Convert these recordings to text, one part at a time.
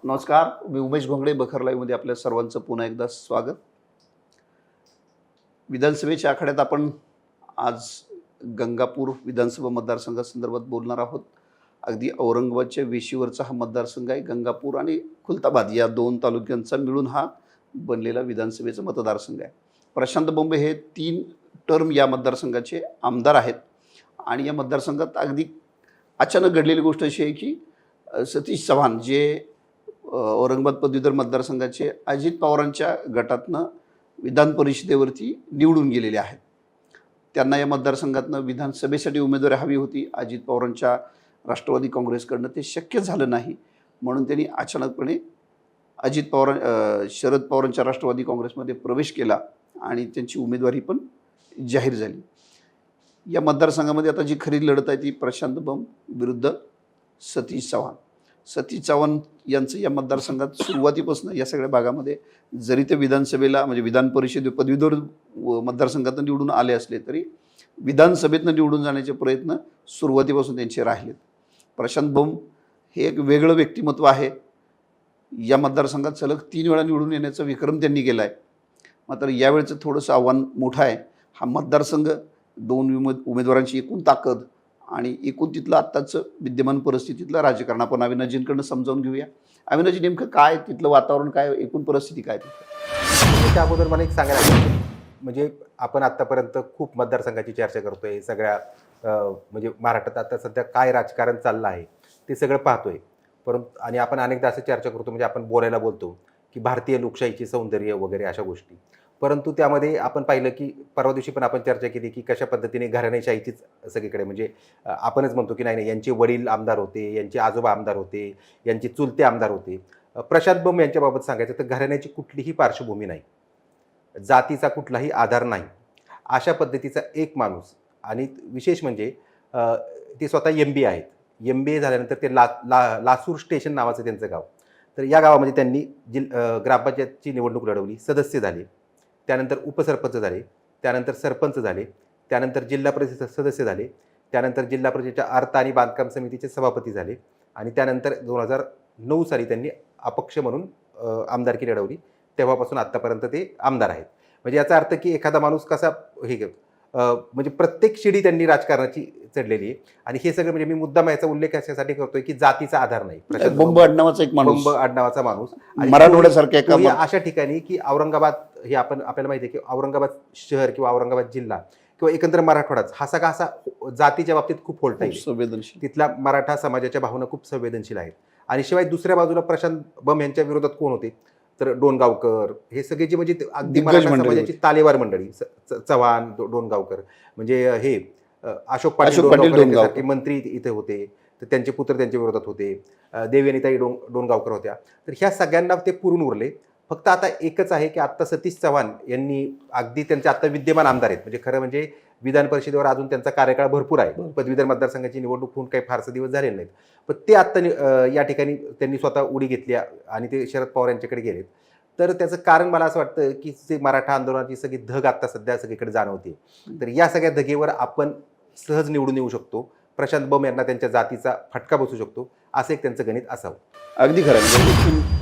नमस्कार, मी उमेश घोंगडे. बखर लाईव्हमध्ये आपल्या सर्वांचं पुन्हा एकदा स्वागत. विधानसभेच्या आखाड्यात आपण आज गंगापूर विधानसभा मतदारसंघासंदर्भात बोलणार आहोत. अगदी औरंगाबादच्या वेशीवरचा हा मतदारसंघ आहे. गंगापूर आणि खुलताबाद या दोन तालुक्यांचा मिळून हा बनलेला विधानसभेचा मतदारसंघ आहे. प्रशांत बंबे हे 3 टर्म या मतदारसंघाचे आमदार आहेत आणि या मतदारसंघात अगदी अचानक घडलेली गोष्ट अशी आहे की सतीश चव्हाण जे औरंगाबाद पदवीधर मतदारसंघाचे अजित पवारांच्या गटातनं विधान परिषदेवरती निवडून गेलेले आहेत. त्यांना या मतदारसंघातनं विधानसभेसाठी उमेदवारी हवी होती. अजित पवारांच्या राष्ट्रवादी काँग्रेसकडनं ते शक्य झालं नाही, म्हणून त्यांनी अचानकपणे शरद पवारांच्या राष्ट्रवादी काँग्रेसमध्ये प्रवेश केला आणि त्यांची उमेदवारी पण जाहीर झाली. या मतदारसंघामध्ये आता जी खरी लढत आहे ती प्रशांत बंब विरुद्ध सतीश चव्हाण. सतीश चव्हाण यांचं या मतदारसंघात सुरुवातीपासून या सगळ्या भागामध्ये जरी ते विधानसभेला म्हणजे विधान परिषद पदवीधर मतदारसंघातून निवडून आले असले तरी विधानसभेतनं निवडून जाण्याचे प्रयत्न सुरुवातीपासून त्यांचे राहिलेत. प्रशांत बंब हे एक वेगळं व्यक्तिमत्व आहे. या मतदारसंघात सलग 3 वेळा निवडून येण्याचा विक्रम त्यांनी केला आहे. मात्र यावेळचं थोडंसं आव्हान मोठं आहे. हा मतदारसंघ 2 उमेदवारांची एकूण ताकद आणि एकूण तिथलं आत्ताचं विद्यमान परिस्थितीतलं राजकारण आपण अविनाशजींकडनं समजावून घेऊया. अविनाशजी, नेमकं काय तिथलं वातावरण, काय एकूण परिस्थिती काय तिथं? त्या अगोदर मला एक सांगायला म्हणजे आपण आत्तापर्यंत खूप मतदारसंघाची चर्चा करतोय. सगळ्या म्हणजे महाराष्ट्रात आता सध्या काय राजकारण चाललं आहे ते सगळं पाहतोय. परंतु आणि आपण अनेकदा असं चर्चा करतो, म्हणजे आपण बोलायला बोलतो की भारतीय लोकशाहीची सौंदर्य वगैरे अशा गोष्टी. परंतु त्यामध्ये आपण पाहिलं की परवा दिवशी पण आपण चर्चा केली की कशा पद्धतीने घराणेशाहीचीच सगळीकडे, म्हणजे आपणच म्हणतो की नाही यांचे वडील आमदार होते, यांचे आजोबा आमदार होते, यांचे चुलते आमदार होते. प्रशांत बंब यांच्याबाबत सांगायचं तर घराण्याची कुठलीही पार्श्वभूमी नाही, जातीचा कुठलाही आधार नाही, अशा पद्धतीचा एक माणूस. आणि विशेष म्हणजे ते स्वतः MBA आहेत. MBA झाल्यानंतर ते लासूर स्टेशन नावाचं त्यांचं गाव. तर या गावामध्ये त्यांनी ग्रामपंचायतची निवडणूक लढवली, सदस्य झाले, त्यानंतर उपसरपंच झाले, त्यानंतर सरपंच झाले, त्यानंतर जिल्हा परिषद सदस्य झाले, त्यानंतर जिल्हा परिषदेच्या अर्थ आणि बांधकाम समितीचे सभापती झाले आणि त्यानंतर 2009 साली त्यांनी अपक्ष म्हणून आमदारकी लढवली. तेव्हापासून आत्तापर्यंत ते आमदार आहेत. म्हणजे याचा अर्थ की एखादा माणूस कसा म्हणजे प्रत्येक शिडी त्यांनी राजकारणाची चढलेली आहे. आणि हे सगळं म्हणजे मी मुद्दाम याचा उल्लेख याच्यासाठी करतोय की जातीचा आधार नाही. बंब आडनावाचा एक माणूस, बंब आडनावाचा माणूस मराठवाड्यासारख्या अशा ठिकाणी की औरंगाबाद हे आपल्याला माहिती आहे की औरंगाबाद शहर किंवा औरंगाबाद जिल्हा किंवा एकंदर मराठवाडाच हा सगळा असा जातीच्या बाबतीत खूप फोल्ट संवेदनशील. तिथला मराठा समाजाच्या भावना खूप संवेदनशील आहेत. आणि शिवाय दुसऱ्या बाजूला प्रशांत बंब यांच्या विरोधात कोण होते तर डोणगावकर, हे सगळे जे म्हणजे अगदी मराठा समाजाची तालेवार मंडळी, चव्हाण, डोणगावकर, म्हणजे हे अशोक पाटील मंत्री इथे होते, तर त्यांचे पुत्र त्यांच्या विरोधात होते, देवयानीताई डोणगावकर होत्या. तर ह्या सगळ्यांना ते पुरून उरले. फक्त आता एकच आहे की आत्ता सतीश चव्हाण यांनी अगदी त्यांचे आत्ता विद्यमान आमदार आहेत. म्हणजे खरं म्हणजे विधान परिषदेवर अजून त्यांचा कार्यकाळ भरपूर आहे. पदवीधर मतदारसंघाची निवडणूक होऊन काही फारसे दिवस झालेले नाहीत. पण ते आत्ता या ठिकाणी त्यांनी स्वतः उडी घेतली आणि ते शरद पवार यांच्याकडे गेलेत. तर त्याचं कारण मला असं वाटतं की जे मराठा आंदोलनाची सगळी धग आत्ता सध्या सगळीकडे जाणवते. तर या सगळ्या धगेवर आपण सहज निवडून येऊ शकतो. प्रशांत बंब यांना त्यांच्या जातीचा फटका बसू शकतो, असं एक त्यांचं गणित असावं. अगदी खरं.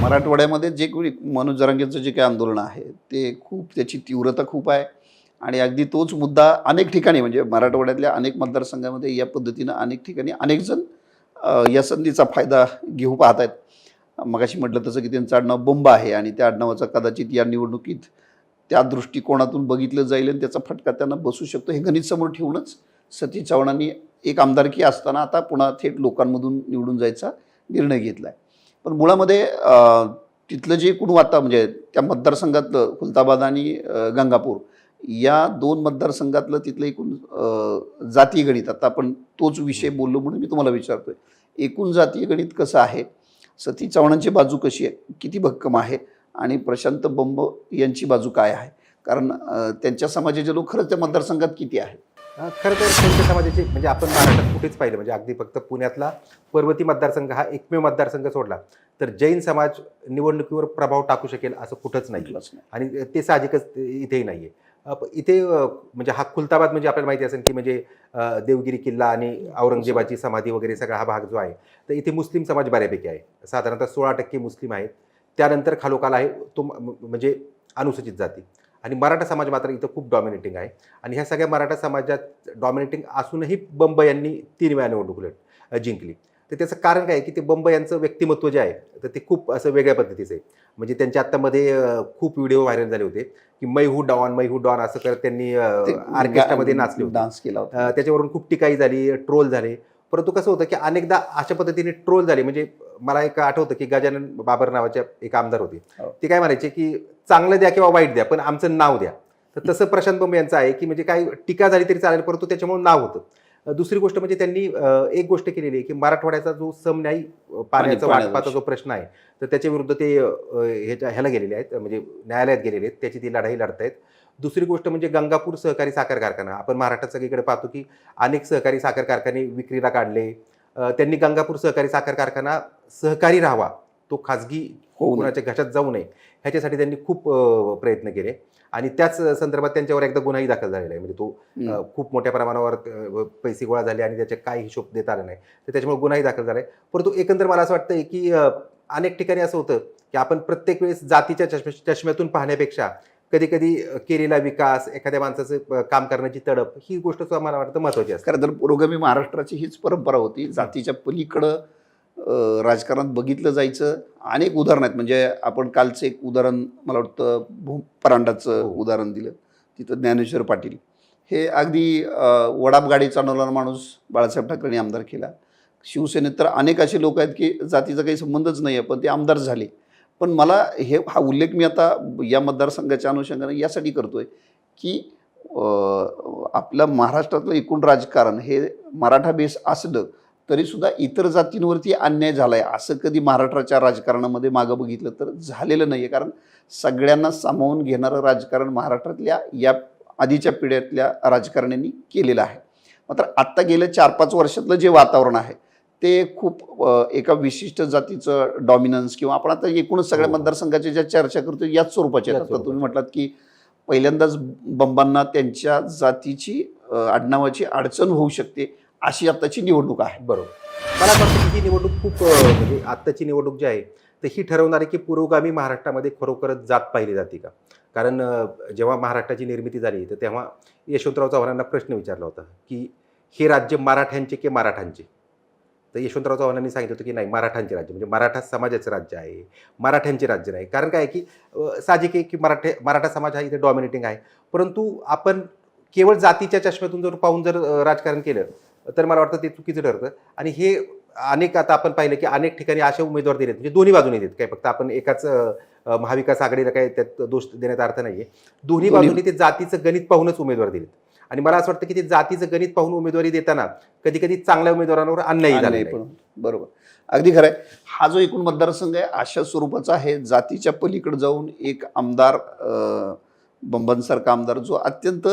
मराठवाड्यामध्ये जे कोणी मनोज जरांगेंचं जे काही आंदोलन आहे ते खूप, त्याची तीव्रता खूप आहे. आणि अगदी तोच मुद्दा अनेक ठिकाणी म्हणजे मराठवाड्यातल्या अनेक मतदारसंघामध्ये या पद्धतीनं अनेक ठिकाणी अनेक जण या संधीचा फायदा घेऊ पाहत आहेत. मगाशी म्हटलं तसं की त्यांचं आडनाव बंब आहे आणि त्या आडनावाचा कदाचित या निवडणुकीत त्या दृष्टिकोनातून बघितलं जाईल आणि त्याचा फटका त्यांना बसू शकतो. हे गणित समोर ठेवूनच सतीश चव्हाणांनी एक आमदारकी असताना आता पुन्हा थेट लोकांमधून निवडून जायचा निर्णय घेतला आहे. पण मुळामध्ये तिथलं जे एकूण म्हणजे त्या मतदारसंघातलं खुलताबाद आणि गंगापूर या 2 मतदारसंघातलं तिथलं एकूण जातीय गणित, आता आपण तोच विषय बोललो म्हणून मी तुम्हाला विचारतोय, एकूण जातीय गणित कसं आहे? सतीश चव्हाणांची बाजू कशी आहे, किती भक्कम आहे आणि प्रशांत बंब यांची बाजू काय आहे? कारण त्यांच्या समाजाचे लोक खरंच त्या मतदारसंघात किती आहेत? खरं तर त्यांच्या समाजाचे म्हणजे आपण महाराष्ट्रात कुठेच पाहिलं, म्हणजे अगदी फक्त पुण्यातला पर्वती मतदारसंघ हा एकमेव मतदारसंघ सोडला तर जैन समाज निवडणुकीवर प्रभाव टाकू शकेल असं कुठंच नाही. आणि ते साहजिकच इथेही नाही आहे. इथे म्हणजे हा खुलताबाद म्हणजे आपल्याला माहिती असेल की म्हणजे देवगिरी किल्ला आणि औरंगजेबाची समाधी वगैरे सगळा हा भाग जो आहे, तर इथे मुस्लिम समाज बऱ्यापैकी आहे. साधारणतः 16% मुस्लिम आहेत. त्यानंतर खालोखाल आहे तो म्हणजे अनुसूचित जाती, आणि मराठा समाज मात्र इथं खूप डॉमिनेटिंग आहे. आणि ह्या सगळ्या मराठा समाजात डॉमिनेटिंग असूनही बंब यांनी 3 वेळा निवडणूक जिंकली. तर त्याचं कारण काय आहे की ते बंब यांचं व्यक्तिमत्व जे आहे, तर ते खूप असं वेगळ्या पद्धतीचं आहे. म्हणजे त्यांच्या आत्तामध्ये खूप व्हिडिओ व्हायरल झाले होते की मै हू डॉन असं करत त्यांनी ऑर्केस्ट्रामध्ये नाचले होते. डान्स केला होता. त्याच्यावरून खूप टीकाही झाली, ट्रोल झाले. परंतु कसं होतं की अनेकदा अशा पद्धतीने ट्रोल झाले. म्हणजे मला एक आठवतं की गजानन बाबर नावाचे एक आमदार होते. हो. ते काय म्हणायचे की चांगलं द्या किंवा वाईट द्या, पण आमचं नाव द्या. तर तसं प्रशांत बंब यांचं आहे की म्हणजे काय टीका झाली तरी चालेल, परंतु त्याच्यामुळे नाव होतं. दुसरी गोष्ट म्हणजे त्यांनी एक गोष्ट केलेली आहे की मराठवाड्याचा जो समन्यायी पाण्याचा वाटपाचा जो प्रश्न आहे, तर त्याच्या विरुद्ध ते ह्याला गेलेले आहेत, म्हणजे न्यायालयात गेलेले आहेत. त्याची ती लढाई लढतायत. दुसरी गोष्ट म्हणजे गंगापूर सहकारी साखर कारखाना. आपण महाराष्ट्रात सगळीकडे पाहतो की अनेक सहकारी साखर कारखाने विक्रीला काढले. त्यांनी गंगापूर सहकारी साखर कारखाना सहकारी राहावा, तो खाजगी कोणाच्या घशात जाऊ नये, ह्याच्यासाठी त्यांनी खूप प्रयत्न केले. आणि त्याच संदर्भात त्यांच्यावर एकदा गुन्हाही दाखल झालेला आहे. म्हणजे तो खूप मोठ्या प्रमाणावर पैसे गोळा झाले आणि त्याचे काही हिशोब देता आले नाही, तर त्याच्यामुळे गुन्हाही दाखल झाला आहे. परंतु एकंदर मला असं वाटतं की अनेक ठिकाणी असं होतं की आपण प्रत्येक वेळेस जातीच्या चष्म्यातून पाहण्यापेक्षा कधी कधी केलेला विकास, एखाद्या माणसाचं काम करण्याची तडप, ही गोष्ट सुद्धा मला वाटतं महत्त्वाची असते. खरं तर पुरोगामी महाराष्ट्राची हीच परंपरा होती. जातीच्या पलीकडं राजकारणात बघितलं जायचं. अनेक उदाहरण आहेत. म्हणजे आपण कालचं एक उदाहरण मला वाटतं परांडाचं उदाहरण दिलं, तिथं ज्ञानेश्वर पाटील हे अगदी वडाप गाडी चालवणारा माणूस बाळासाहेब ठाकरेंनी आमदार केला. शिवसेनेत तर अनेक असे लोक आहेत की जातीचा काही संबंधच नाही आहे, पण ते आमदार झाले. पण मला हा उल्लेख मी आता या मतदारसंघाच्या अनुषंगाने यासाठी करतोय की आपल्या महाराष्ट्रातलं एकूण राजकारण हे मराठा बेस असलं तरीसुद्धा इतर जातींवरती अन्याय झाला आहे असं कधी महाराष्ट्राच्या राजकारणामध्ये मागं बघितलं तर झालेलं नाही आहे. कारण सगळ्यांना सामावून घेणारं राजकारण महाराष्ट्रातल्या या आधीच्या पिढ्यातल्या राजकारण्यांनी केलेलं आहे. मात्र आत्ता गेल्या 4-5 वर्षातलं जे वातावरण आहे ते खूप एका विशिष्ट जातीचं डॉमिनन्स, किंवा आपण आता एकूणच सगळ्या मतदारसंघाच्या ज्या चर्चा करतो याच स्वरूपाच्या आहेत. आता तुम्ही म्हटलात की पहिल्यांदाच बंबांना त्यांच्या जातीची आडनावाची अडचण होऊ शकते अशी आत्ताची निवडणूक आहे. बरोबर. मला असं वाटतं की ही निवडणूक खूप म्हणजे आत्ताची निवडणूक जी आहे, तर ही ठरवणार आहे की पुरोगामी महाराष्ट्रामध्ये खरोखरच जात पाहिली जाते का. कारण जेव्हा महाराष्ट्राची निर्मिती झाली तर तेव्हा यशवंतराव चव्हाणांना प्रश्न विचारला होता की हे राज्य मराठ्यांचे की मराठांचे. तर यशवंतराव चव्हाणांनी सांगितलं होतं की नाही, मराठांचे राज्य, म्हणजे मराठा समाजाचं राज्य आहे, मराठ्यांचे राज्य नाही. कारण काय आहे की साहजिक आहे की मराठा समाज हा इथे डॉमिनेटिंग आहे. परंतु आपण केवळ जातीच्या चष्म्यातून जर पाहून जर राजकारण केलं तर मला वाटतं ते चुकीचं ठरतं. आणि हे अनेक, आता आपण पाहिलं की अनेक ठिकाणी असे उमेदवार दिलेत, म्हणजे दोन्ही बाजूने देत, काय फक्त आपण एकाच महाविकास आघाडीला काय त्यात दोष देण्याचा अर्थ नाही आहे. दोन्ही बाजूने ते जातीचं गणित पाहूनच उमेदवार दिलेत. आणि मला असं वाटतं की ते जातीचं गणित पाहून उमेदवारी देताना कधी कधी चांगल्या उमेदवारांवर अन्यायही झालेला आहे. बरोबर, अगदी खरं आहे. हा जो एकूण मतदारसंघ आहे अशा स्वरूपाचा आहे, जातीच्या पलीकडे जाऊन एक आमदार, बंबांसारखा आमदार जो अत्यंत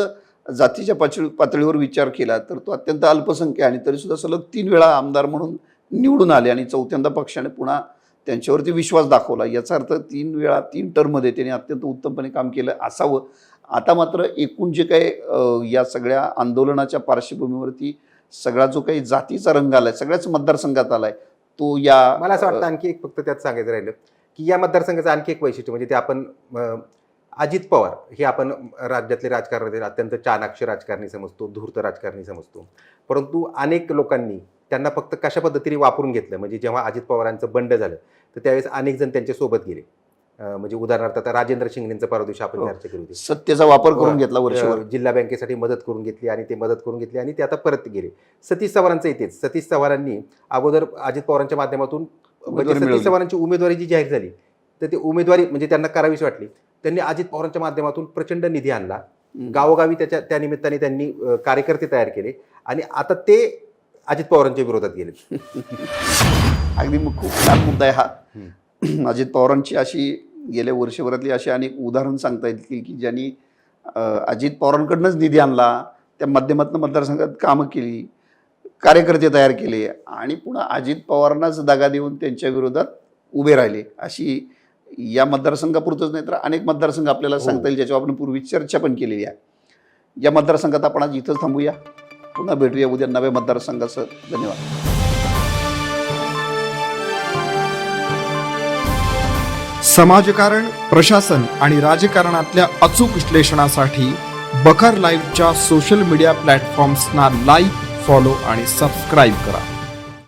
जातीच्या पातळीवर विचार केला तर तो अत्यंत अल्पसंख्य, आणि तरीसुद्धा सलग 3 वेळा आमदार म्हणून निवडून आले आणि चौथ्यांदा पक्षाने पुन्हा त्यांच्यावरती विश्वास दाखवला. याचा अर्थ 3 वेळा 3 टर्ममध्ये त्यांनी अत्यंत उत्तमपणे काम केलं असावं. आता मात्र एकूण जे काही या सगळ्या आंदोलनाच्या पार्श्वभूमीवरती सगळा जो काही जातीचा रंग आलाय सगळ्याच मतदारसंघात आलाय, तो या मला असं वाटतं आणखी एक फक्त त्यात सांगायचं राहिलं की या मतदारसंघाचं आणखी एक वैशिष्ट्य म्हणजे ते आपण अजित पवार हे आपण राज्यातले राजकारणातील अत्यंत चाणाक्ष राजकारणी समजतो, धूर्त राजकारणी समजतो. परंतु अनेक लोकांनी त्यांना फक्त कशा पद्धतीने वापरून घेतलं. म्हणजे जेव्हा अजित पवारांचं बंड झालं तर त्यावेळेस अनेक जण त्यांच्या सोबत गेले. म्हणजे उदाहरणार्थ आता राजेंद्र शिंगणेंचं परवा दिवशी आपण चर्चा केली होती. सत्तेचा वापर करून घेतला वर्षभर, जिल्हा बँकेसाठी मदत करून घेतली आणि ते मदत करून घेतली आणि ते आता परत गेले. सतीश चव्हाणांचं इथेच, सतीश चव्हाणांनी अगोदर अजित पवारांच्या माध्यमातून सतीश चव्हाणांची उमेदवारी जी जाहीर झाली तर ती उमेदवारी म्हणजे त्यांना करावीच वाटली. त्यांनी अजित पवारांच्या माध्यमातून प्रचंड निधी आणला, गावोगावी त्या निमित्ताने त्यांनी कार्यकर्ते तयार केले आणि आता ते अजित पवारांच्या विरोधात गेले. अगदी खूप छान मुद्दा आहे हा. अजित पवारांची अशी गेल्या वर्षभरातली अशी अनेक उदाहरण सांगता येतील की ज्यांनी अजित पवारांकडनंच निधी आणला, त्या माध्यमातून मतदारसंघात कामं केली, कार्यकर्ते तयार केले आणि पुन्हा अजित पवारांनाच दगा देऊन त्यांच्या विरोधात उभे राहिले. अशी या मतदारसंघापुरतंच नाही तर अनेक मतदारसंघ आपल्याला सांगता येईल, ज्याच्यावर आपण पूर्वी चर्चा पण केलेली आहे. या मतदारसंघात आपण आज इथंच थांबूया. पुन्हा भेटूया उद्या नव्या मतदारसंघाचं. धन्यवाद. समाजकारण, प्रशासन आणि राजकारणातल्या अचूक विश्लेषणासाठी बखर लाईव्हच्या सोशल मीडिया प्लॅटफॉर्म्सना लाईक, फॉलो आणि सबस्क्राईब करा.